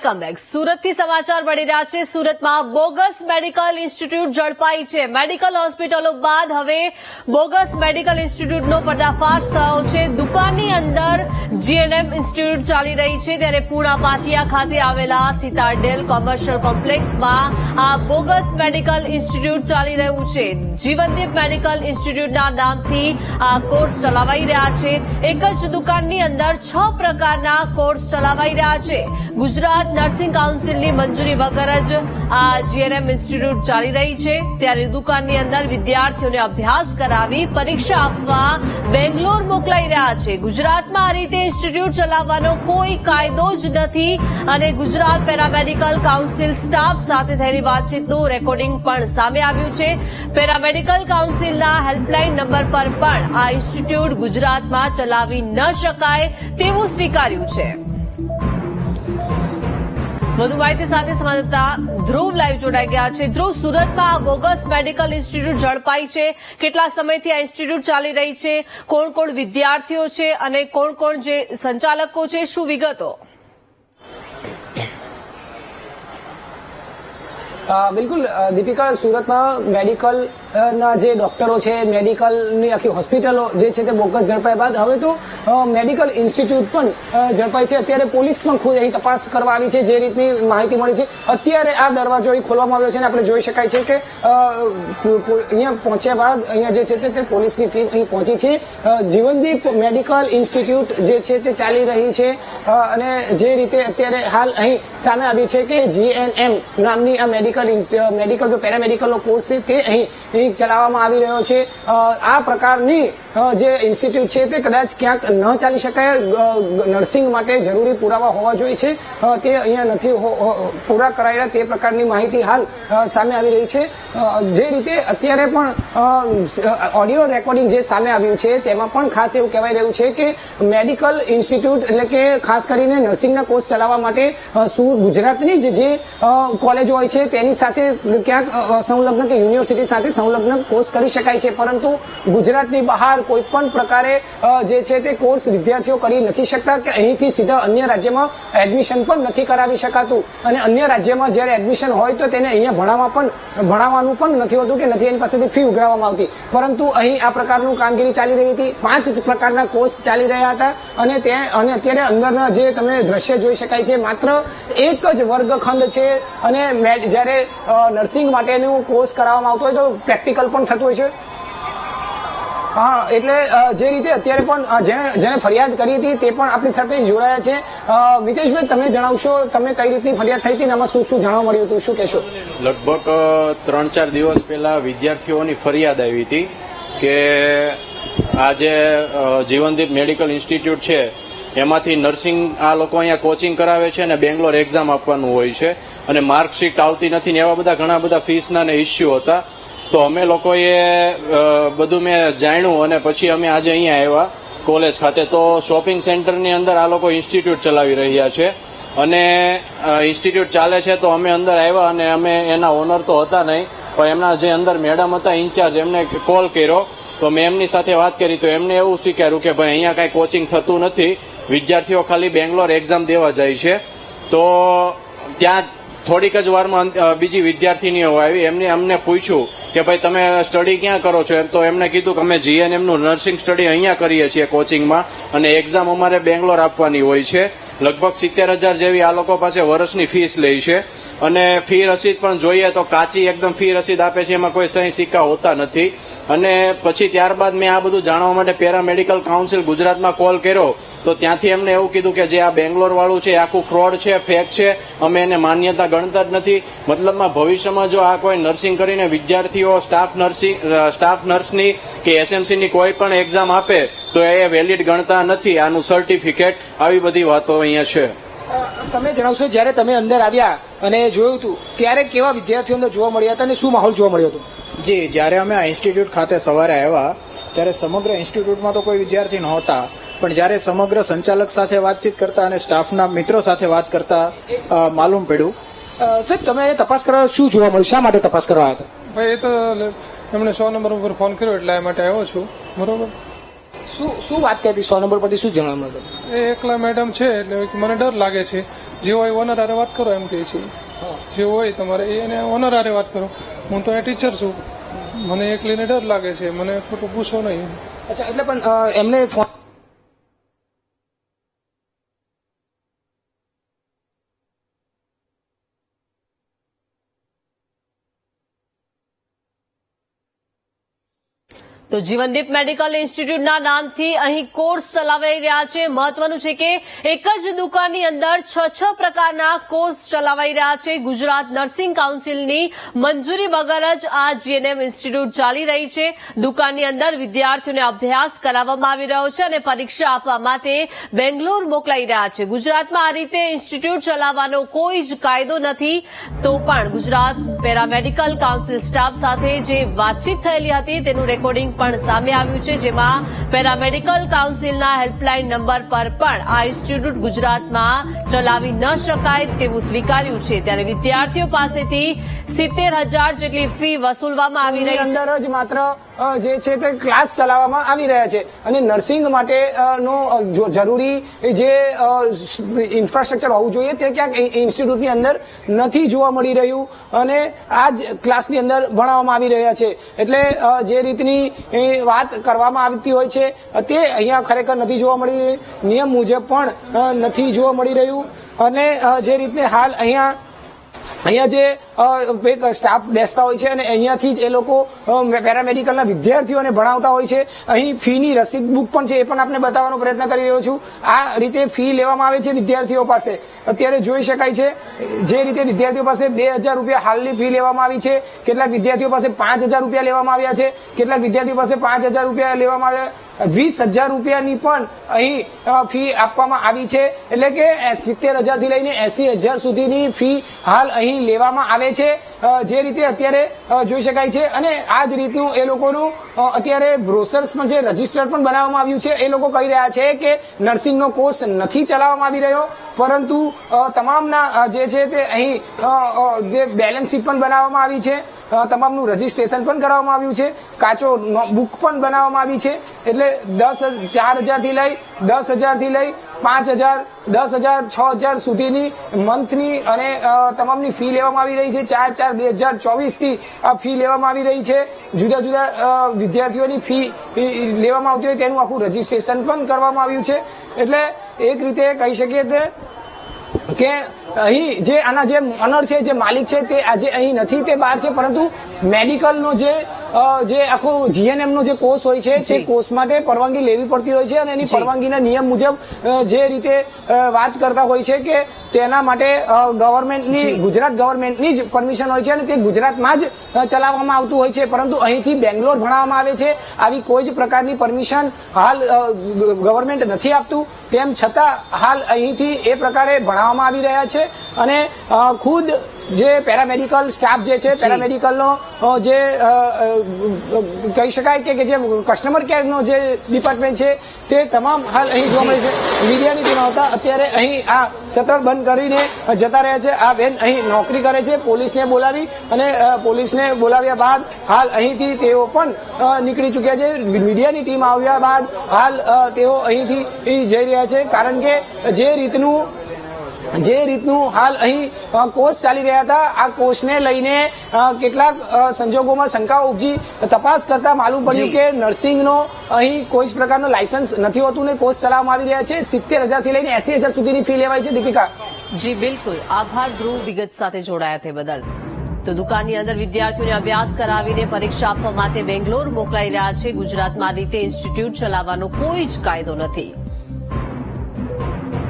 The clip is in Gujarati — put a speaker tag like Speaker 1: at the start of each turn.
Speaker 1: Welcome back. સુરતથી સમાચાર મળી રહ્યા છે। સુરતમાં બોગસ મેડિકલ ઇન્સ્ટિટ્યૂટ ઝડપાઈ છે। મેડિકલ હોસ્પિટલો બાદ હવે બોગસ મેડિકલ ઇન્સ્ટિટ્યૂટનો પર્દાફાશ થયો છે। દુકાનની અંદર જીએનએમ ઇન્સ્ટિટ્યૂટ ચાલી રહી છે, ત્યારે પૂણા પાટિયા ખાતે આવેલા સિતાડેલ કોમર્શિયલ કોમ્પ્લેક્સમાં આ બોગસ મેડિકલ ઇન્સ્ટિટ્યૂટ ચાલી રહ્યું છે। જીવનદીપ મેડિકલ ઇન્સ્ટિટ્યૂટના નામથી આ કોર્સ ચલાવાઈ રહ્યા છે। એક જ દુકાનની અંદર 6 પ્રકારના કોર્સ ચલાવાઈ રહ્યા છે। ગુજરાત નર્સિંગ કાઉન્સિલની મંજૂરી વગર જ આ જીએનએમ ઇન્સ્ટિટ્યૂટ ચાલી રહી છે, ત્યારે દુકાનની અંદર વિદ્યાર્થીઓને અભ્યાસ કરાવી પરીક્ષા આપવા બેંગ્લોર મોકલાઈ રહ્યા છે। ગુજરાતમાં આ રીતે ઇન્સ્ટિટ્યૂટ ચલાવવાનો કોઈ કાયદો જ નથી અને ગુજરાત પેરામેડિકલ કાઉન્સિલ સ્ટાફ સાથે થયેલી વાતચીતનું રેકોર્ડિંગ પણ સામે આવ્યું છે। પેરામેડિકલ કાઉન્સિલના હેલ્પલાઇન નંબર પર પણ આ ઇન્સ્ટિટ્યૂટ ગુજરાતમાં ચલાવી ન શકાય તેવું સ્વીકાર્યું છે। વધુ માહિતી સાથે સંવાદદાતા ધ્રુવ લાઈવ જોડાઈ ગયા છે। ધ્રુવ, સુરતમાં બોગસ મેડિકલ ઇન્સ્ટિટ્યૂટ ઝડપાઈ છે, કેટલા સમયથી આ ઇન્સ્ટિટ્યૂટ ચાલી રહી છે, કોણ કોણ વિદ્યાર્થીઓ છે અને કોણ કોણ જે સંચાલકો છે, શું વિગતો?
Speaker 2: બિલકુલ દીપિકા, સુરતમાં મેડિકલ ના જે ડોક્ટરો છે, મેડિકલની આખી હોસ્પિટલો જે છે તે બોગસ ઝડપાયા બાદ હવે તો મેડિકલ ઇન્સ્ટિટ્યૂટ પણ ઝડપાઈ છે। અત્યારે પોલીસ પણ ખુદ અહીં તપાસ કરવા આવી છે। જે રીતની માહિતી મળી છે, અત્યારે આ દરવાજો અહીં ખોલવામાં આવ્યો છે અને આપણે જોઈ શકાય છે કે અહીંયા પહોંચ્યા બાદ અહીંયા જે છે તે પોલીસની ટીમ અહીં પહોંચી છે। જીવનદીપ મેડિકલ ઇન્સ્ટિટ્યૂટ જે છે તે ચાલી રહી છે અને જે રીતે અત્યારે હાલ અહીં સામે આવ્યું છે કે જીએનએમ નામની આ મેડિકલ પેરામેડિકલનો કોર્સ છે તે અહીં ચલાવવામાં આવી રહ્યો છે। આ પ્રકારની જે ઇન્સ્ટિટ્યૂટ છે તે કદાચ ક્યાંક ન ચાલી શકાય। નર્સિંગ માટે જરૂરી પુરાવા હોવા જોઈએ છે, તે અહીંયા નથી પૂરા કરાયેલા, તે પ્રકારની માહિતી હાલ સામે આવી રહી છે। જે રીતે અત્યારે પણ ઓડિયો રેકોર્ડિંગ જે સામે આવ્યું છે તેમાં પણ ખાસ એવું કહેવાય રહ્યું છે કે મેડિકલ ઇન્સ્ટિટ્યૂટ એટલે કે ખાસ કરીને નર્સિંગના કોર્સ ચલાવવા માટે ગુજરાતની જે કોલેજો હોય છે તેની સાથે ક્યાંક સંલગ્ન કે યુનિવર્સિટી સાથે સંલગ્ન કોર્સ કરી શકાય છે, પરંતુ ગુજરાતની બહાર કોઈ પણ પ્રકારે જે છે તે કોર્સ વિદ્યાર્થીઓ કરી નથી શકતા કે અહીંથી સીધા અન્ય રાજ્યમાં એડમિશન પણ નથી કરાવી શકાતું અને અન્ય રાજ્યમાં જ્યારે એડમિશન હોય તો તેને અહીંયા ભણાવવાનું પણ નથી હોતું કે નથી એની પાસેથી ફી ઉઘરાવવામાં આવતી, પરંતુ અહીં આ પ્રકારનું કામગીરી ચાલી રહી હતી। 5 પ્રકારના કોર્સ ચાલી રહ્યા હતા અને અત્યારે અંદરના જે તમે દ્રશ્ય જોઈ શકાય છે, માત્ર એક જ વર્ગખંડ છે અને જ્યારે નર્સિંગ માટેનું કોર્સ કરાવવામાં આવતો હોય તો પ્રેક્ટિકલ પણ થતું હોય છે। હા, એટલે જે રીતે અત્યારે પણ જેને ફરિયાદ કરી હતી તે પણ આપણી સાથે જોડાયા છે। મિતેશભાઈ, તમે જણાવશો તમે કઈ રીતની ફરિયાદ થઈ હતી અને આમાં શું જાણવા મળ્યું હતું, શું કહેશો?
Speaker 3: લગભગ 3-4 દિવસ પહેલા વિદ્યાર્થીઓની ફરિયાદ આવી હતી કે આ જે જીવનદીપ મેડિકલ ઇન્સ્ટિટ્યૂટ છે એમાંથી નર્સિંગ આ લોકો અહીંયા કોચિંગ કરાવે છે અને બેંગ્લોર એક્ઝામ આપવાનું હોય છે અને માર્કશીટ આવતી નથી ને એવા ઘણા બધા ફીસના ને ઇસ્યુ હતા। તો અમે લોકોએ બધું મેં જાણ્યું અને પછી અમે આજે અહીંયા આવ્યા કોલેજ ખાતે। તો શોપિંગ સેન્ટરની અંદર આ લોકો ઇન્સ્ટિટ્યૂટ ચલાવી રહ્યા છે અને ઇન્સ્ટિટ્યૂટ ચાલે છે, તો અમે અંદર આવ્યા અને અમે એના ઓનર તો હતા નહીં, પણ એમના જે અંદર મેડમ હતા ઇન્ચાર્જ, એમને કોલ કર્યો તો મેં એમની સાથે વાત કરી તો એમને એવું સ્વીકાર્યું કે ભાઈ અહીંયા કાંઈ કોચિંગ થતું નથી, વિદ્યાર્થીઓ ખાલી બેંગ્લોર એક્ઝામ દેવા જાય છે। તો ત્યાં થોડીક જ વારમાં બીજી વિદ્યાર્થીનીઓ આવી, એમને અમને પૂછ્યું કે ભાઈ તમે સ્ટડી ક્યાં કરો છો, એમ તો એમને કીધું કે અમે જીએનએમનું નર્સિંગ સ્ટડી અહીંયા કરીએ છીએ કોચિંગમાં અને એક્ઝામ અમારે બેંગ્લોર આપવાની હોય છે। લગભગ 70,000 જેવી આ લોકો પાસે વર્ષની ફીસ લે છે અને ફી રસીદ પણ જોઈએ તો કાચી એકદમ ફી રસીદ આપે છે, એમાં કોઈ સહી સિક્કા હોતા નથી। અને પછી ત્યારબાદ મેં આ બધું જાણવા માટે પેરામેડિકલ કાઉન્સિલ ગુજરાતમાં કોલ કર્યો તો ત્યાંથી એમને એવું કીધું કે જે આ બેંગ્લોર વાળું છે આખું ફ્રોડ છે, ફેક છે, અમે એને માન્યતા ગણતા જ નથી। મતલબમાં ભવિષ્યમાં જો આ કોઈ નર્સિંગ કરીને વિદ્યાર્થીઓ સ્ટાફ નર્સની કે એસએમસીની કોઈ પણ એક્ઝામ આપે તો એ વેલિડ ગણતા નથી, આનું સર્ટિફિકેટ, આવી બધી વાતો અહીંયા છે।
Speaker 2: તમે જણાવશો, જ્યારે તમે અંદર આવ્યા અને જોયું હતું ત્યારે કેવા વિદ્યાર્થીઓ અંદર જોવા મળ્યા હતા અને શું માહોલ જોવા મળ્યો હતો?
Speaker 4: જી, જ્યારે અમે આ ઇન્સ્ટિટ્યૂટ ખાતે સવારે આવ્યા ત્યારે સમગ્ર ઇન્સ્ટિટ્યૂટમાં તો કોઈ વિદ્યાર્થી નહોતા, પણ જ્યારે સમગ્ર સંચાલક સાથે વાતચીત કરતા અને સ્ટાફના મિત્રો સાથે વાત કરતા માલુમ પડ્યું।
Speaker 2: સર, તમે તપાસ કરવા શું જોવા મળ્યું, શા માટે તપાસ કરવા આવ્યા હતા?
Speaker 5: ભાઈ, એ તો એમણે 100 નંબર ઉપર ફોન કર્યો એટલે એ માટે આવ્યો છું, બરોબર।
Speaker 2: શું વાત કરી હતી? 100 નંબર પરથી શું જાણવા મળ્યું?
Speaker 5: એ એકલા મેડમ છે એટલે મને ડર લાગે છે જે હોય ઓનર હારે વાત કરો એમ કહે છે. જે હોય તમારે એને ઓનર હારે વાત કરો. હું તો અહીંયા ટીચર છું, મને એકલીને ડર લાગે છે, મને ખોટું પૂછો નહીં.
Speaker 2: અચ્છા, એટલે પણ એમને ફોન
Speaker 1: તો જીવનદીપ મેડિકલ ઇન્સ્ટિટ્યૂટના નામથી અહીં કોર્સ ચલાવાઈ રહ્યા છે. મહત્વનું છે કે એક જ દુકાનની અંદર 6 પ્રકારના કોર્સ ચલાવાઈ રહ્યા છે. ગુજરાત નર્સિંગ કાઉન્સિલની મંજૂરી વગર જ આ જીએનએમ ઇન્સ્ટિટ્યૂટ ચાલી રહી છે. દુકાનની અંદર વિદ્યાર્થીઓને અભ્યાસ કરાવવામાં આવી રહ્યો છે અને પરીક્ષા આપવા માટે બેંગ્લોર મોકલાઈ રહ્યા છે. ગુજરાતમાં આ રીતે ઇન્સ્ટિટ્યૂટ ચલાવવાનો કોઈ જ કાયદો નથી. તો પણ ગુજરાત પેરામેડિકલ કાઉન્સિલ સ્ટાફ સાથે જે વાતચીત થયેલી હતી તેનું રેકોર્ડિંગ પણ સામે આવ્યું છે, જેમાં પેરામેડિકલ કાઉન્સિલના હેલ્પલાઇન નંબર પર પણ આ ઇન્સ્ટિટ્યૂટ ગુજરાતમાં ચલાવી ન શકાય તેવું સ્વીકાર્યું છે. ત્યારે વિદ્યાર્થીઓ પાસેથી 70,000 જેટલી ફી વસૂલવામાં આવી રહી છે.
Speaker 2: અંદર જ માત્ર જે છે તે ક્લાસ ચલાવવામાં આવી રહ્યા છે અને નર્સિંગ માટે નો જરૂરી જે ઇન્ફ્રાસ્ટ્રક્ચર હોવું જોઈએ તે ક્યાંક ઇન્સ્ટિટ્યૂટની અંદર નથી જોવા મળી રહ્યું અને આ જ ક્લાસની અંદર ભણાવવામાં આવી રહ્યા છે. એટલે જે રીતની વાત કરવામાં આવતી હોય છે તે અહીંયા ખરેખર નથી જોવા મળી રહ્યું. નિયમ મુજબ પણ નથી જોવા મળી રહ્યું અને જે રીતને હાલ અહીંયા જે એક સ્ટાફ બેસતા હોય છે અને અહીંયાથી જ એ લોકો પેરામેડિકલના વિદ્યાર્થીઓને ભણાવતા હોય છે. અહીં ફીની રસીદ બુક પણ છે, એ પણ આપને બતાવવાનો પ્રયત્ન કરી રહ્યો છું. આ રીતે ફી લેવામાં આવે છે વિદ્યાર્થીઓ પાસે. અત્યારે જોઈ શકાય છે જે રીતે વિદ્યાર્થીઓ પાસે 2,000 રૂપિયા હાલની ફી લેવામાં આવી છે, કેટલાક વિદ્યાર્થીઓ પાસે 5,000 રૂપિયા લેવામાં આવ્યા છે, કેટલાક વિદ્યાર્થીઓ પાસે 5,000 રૂપિયા લેવામાં આવ્યા, 20,000 રૂપિયાની પણ અહીં ફી આપવામાં આવી છે. એટલે કે 70,000 થી લઈને 80,000 સુધીની ફી હાલ અહીં લેવામાં આવે છે. જે રીતે અત્યારે જોઈ શકાય છે અને આ જ રીતનું એ લોકોનું અત્યારે બ્રોશર્સ પણ છે, રજીસ્ટર પણ બનાવવામાં આવ્યું છે. એ લોકો કહી રહ્યા છે કે નર્સિંગનો કોર્સ નથી ચલાવવામાં આવી રહ્યો, પરંતુ તમામના જે છે તે અહીં જે બેલેન્સ શીટ પણ બનાવવામાં આવી છે, તમામનું રજીસ્ટ્રેશન પણ કરાવવામાં આવ્યું છે, કાચો બુક પણ બનાવવામાં આવી છે. એટલે 4,000 થી લઈ 10,000 થી લઈ 5,000, 10,000, 6,000 સુધીની મંથની અને તમામની ફી લેવામાં આવી રહી છે. 4/4/2024 થી આ ફી લેવામાં આવી રહી છે. જુદા જુદા વિદ્યાર્થીઓની ફી લેવામાં આવતી હોય તેનું આખું રજીસ્ટ્રેશન પણ કરવામાં આવ્યું છે. એટલે એક રીતે કહી શકીએ કે અહીં જે આના જે ઓનર છે, જે માલિક છે તે આજે અહીં નથી, તે બહાર છે, પરંતુ મેડિકલનો જે આખો જીએનએમ નો જે કોર્સ હોય છે તે કોર્સ માટે પરવાનગી લેવી પડતી હોય છે અને એની પરવાનગીના નિયમ મુજબ જે રીતે વાત કરતા હોય છે કે તેના માટે ગવર્મેન્ટની, ગુજરાત ગવર્મેન્ટની જ પરમિશન હોય છે અને તે ગુજરાતમાં જ ચલાવવામાં આવતું હોય છે. પરંતુ અહીંથી બેંગ્લોર ભણાવવામાં આવે છે. આવી કોઈ જ પ્રકારની પરમિશન હાલ ગવર્મેન્ટ નથી આપતું. તેમ છતાં હાલ અહીંથી એ પ્રકારે ભણાવવામાં આવી રહ્યા છે અને ખુદ જે પેરામેડિકલ સ્ટાફ જે છે, પેરામેડિકલનો જે કહી શકાય કે જે કસ્ટમર કેરનો જે ડિપાર્ટમેન્ટ છે તે તમામ હાલ અહીં જોવા મળે છે. મીડિયાની ટીમ આવતા અત્યારે અહીં આ શટર બંધ કરીને જતા રહ્યા છે. આ બેન અહીં નોકરી કરે છે. પોલીસને બોલાવી અને પોલીસને બોલાવ્યા બાદ હાલ અહીંથી તેઓ પણ નીકળી ચૂક્યા છે. મીડિયાની ટીમ આવ્યા બાદ હાલ તેઓ અહીંથી જઈ રહ્યા છે, કારણ કે જે રીતનું હાલ અહીં કોર્સ ચાલી રહ્યા હતા, આ કોર્સને લઈને કેટલાક સંજોગોમાં શંકાઓ ઉપજી. તપાસ કરતા માલુમ પડ્યું કે નર્સિંગનો અહીં કોઈ જ પ્રકારનો લાયસન્સ નથી હોતું ને કોર્સ ચલાવવામાં આવી રહ્યા છે. 70,000 થી લઈને 80,000 સુધીની ફી લેવાય છે. દીપિકા.
Speaker 1: જી બિલકુલ, આભાર ધ્રુવ વિગત સાથે જોડાયા તે બદલ. તો દુકાનની અંદર વિદ્યાર્થીઓને અભ્યાસ કરાવીને પરીક્ષા આપવા માટે બેંગ્લોર મોકલાઈ રહ્યા છે. ગુજરાતમાં આ રીતે ઇન્સ્ટિટ્યૂટ ચલાવવાનો કોઈ જ કાયદો નથી.